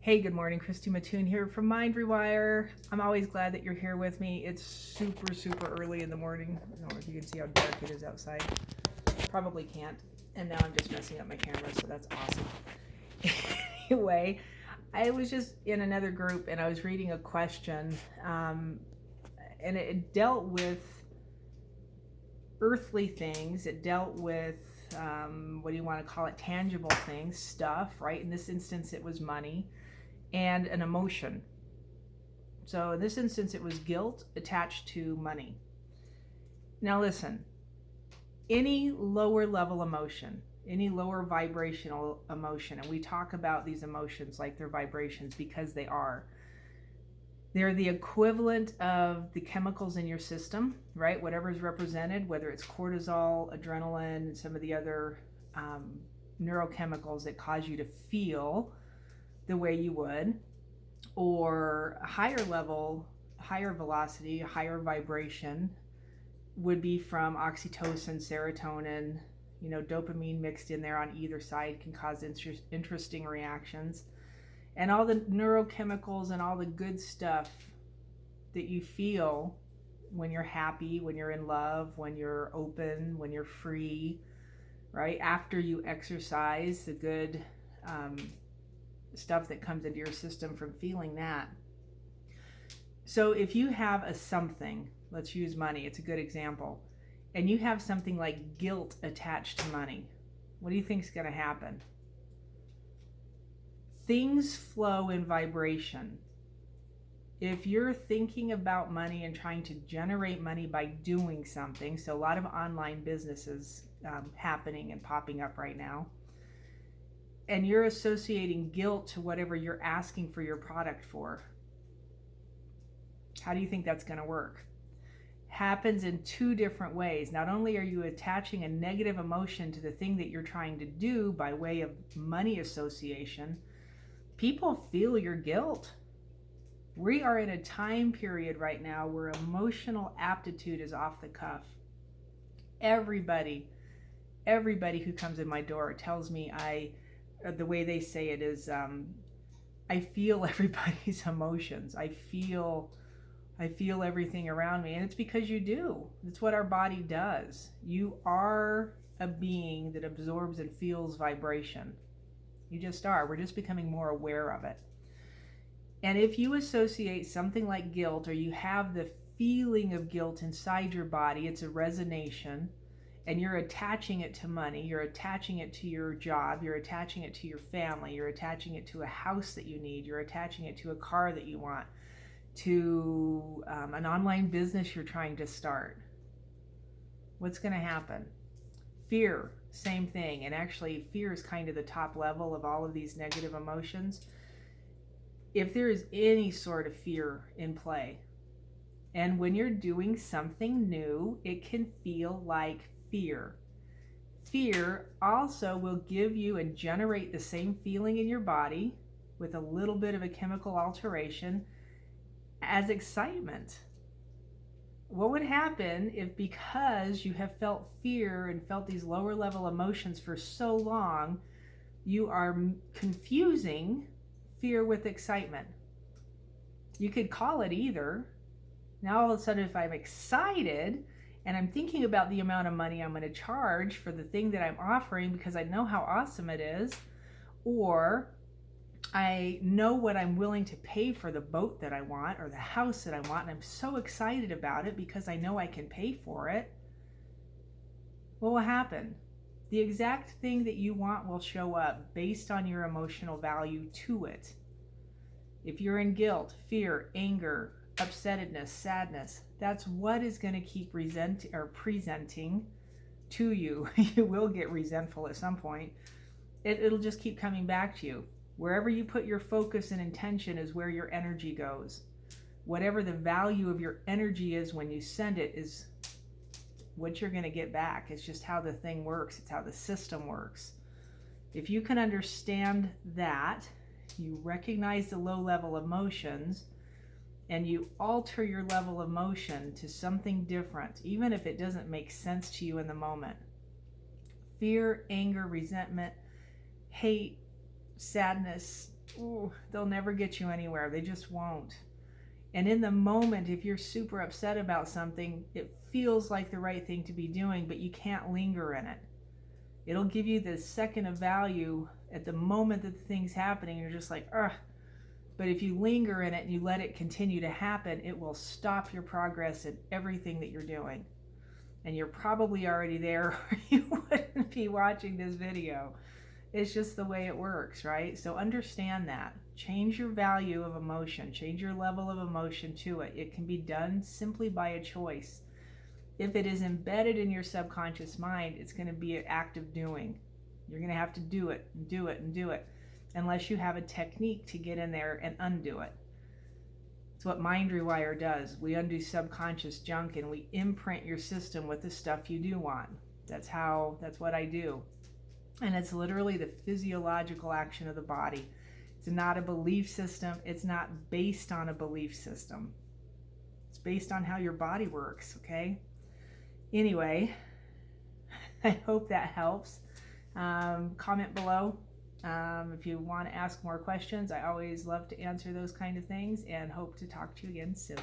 Hey, good morning. Christy Mattoon here from Rewire. I'm always glad that you're here with me. It's super early in the morning. I don't know if you can see how dark it is outside. Probably can't. And now I'm just messing up my camera, so that's awesome. Anyway, I was just in another group and I was reading a question, and it dealt with earthly things. It dealt with, what do you want to call it, tangible things, stuff, right? In this instance, it was money and an emotion. So in this instance, it was guilt attached to money. Now listen, any lower level emotion, any lower vibrational emotion, and we talk about these emotions like they're vibrations because they are. They're the equivalent of the chemicals in your system, right? Whatever is represented, whether it's cortisol, adrenaline, and some of the other neurochemicals that cause you to feel the way you would, or a higher level, higher velocity, higher vibration would be from oxytocin, serotonin, dopamine mixed in there on either side can cause interesting reactions. And all the neurochemicals and all the good stuff that you feel when you're happy, when you're in love, when you're open, when you're free, right? After you exercise, the good stuff that comes into your system from feeling that. So if you have a something, let's use money, it's a good example, and you have something like guilt attached to money, what do you think is going to happen? Things flow in vibration. If you're thinking about money and trying to generate money by doing something, so a lot of online businesses happening and popping up right now, and you're associating guilt to whatever you're asking for your product for, how do you think that's going to work? Happens in two different ways. Not only are you attaching a negative emotion to the thing that you're trying to do by way of money association, people feel your guilt. We are in a time period right now where emotional aptitude is off the cuff. Everybody who comes in my door tells me the way they say it is, I feel everybody's emotions. I feel everything around me. And it's because you do. It's what our body does. You are a being that absorbs and feels vibration. You just are. We're just becoming more aware of it. And if you associate something like guilt, or you have the feeling of guilt inside your body, it's a resonation, and you're attaching it to money, you're attaching it to your job, you're attaching it to your family, you're attaching it to a house that you need, you're attaching it to a car that you want, to an online business you're trying to start, what's going to happen? Fear, same thing. And actually, fear is kind of the top level of all of these negative emotions. If there is any sort of fear in play, and when you're doing something new, it can feel like fear. Fear also will give you and generate the same feeling in your body with a little bit of a chemical alteration as excitement. What would happen if, because you have felt fear and felt these lower level emotions for so long, you are confusing fear with excitement? You could call it either. Now all of a sudden, if I'm excited and I'm thinking about the amount of money I'm going to charge for the thing that I'm offering because I know how awesome it is, or I know what I'm willing to pay for the boat that I want or the house that I want, and I'm so excited about it because I know I can pay for it, what will happen? The exact thing that you want will show up based on your emotional value to it. If you're in guilt, fear, anger, upsetness, sadness, that's what is going to keep presenting to you. You will get resentful at some point. It'll just keep coming back to you. Wherever you put your focus and intention is where your energy goes. Whatever the value of your energy is when you send it is what you're going to get back. It's just how the thing works. It's how the system works. If you can understand that, you recognize the low level emotions, and you alter your level of emotion to something different, even if it doesn't make sense to you in the moment. Fear, anger, resentment, hate, sadness, ooh, they'll never get you anywhere. They just won't. And in the moment, if you're super upset about something, it feels like the right thing to be doing, but you can't linger in it. It'll give you this second of value at the moment that the thing's happening. You're just like, ugh. But if you linger in it and you let it continue to happen, it will stop your progress in everything that you're doing. And you're probably already there or you wouldn't be watching this video. It's just the way it works, right? So understand that. Change your value of emotion. Change your level of emotion to it. It can be done simply by a choice. If it is embedded in your subconscious mind, it's going to be an act of doing. You're going to have to do it and do it and do it, unless you have a technique to get in there and undo it. It's what Mind Rewire does. We undo subconscious junk and we imprint your system with the stuff you do want. That's what I do. And it's literally the physiological action of the body. It's not a belief system. It's not based on a belief system. It's based on how your body works, okay? Anyway, I hope that helps. Comment below if you want to ask more questions. I always love to answer those kind of things and hope to talk to you again soon.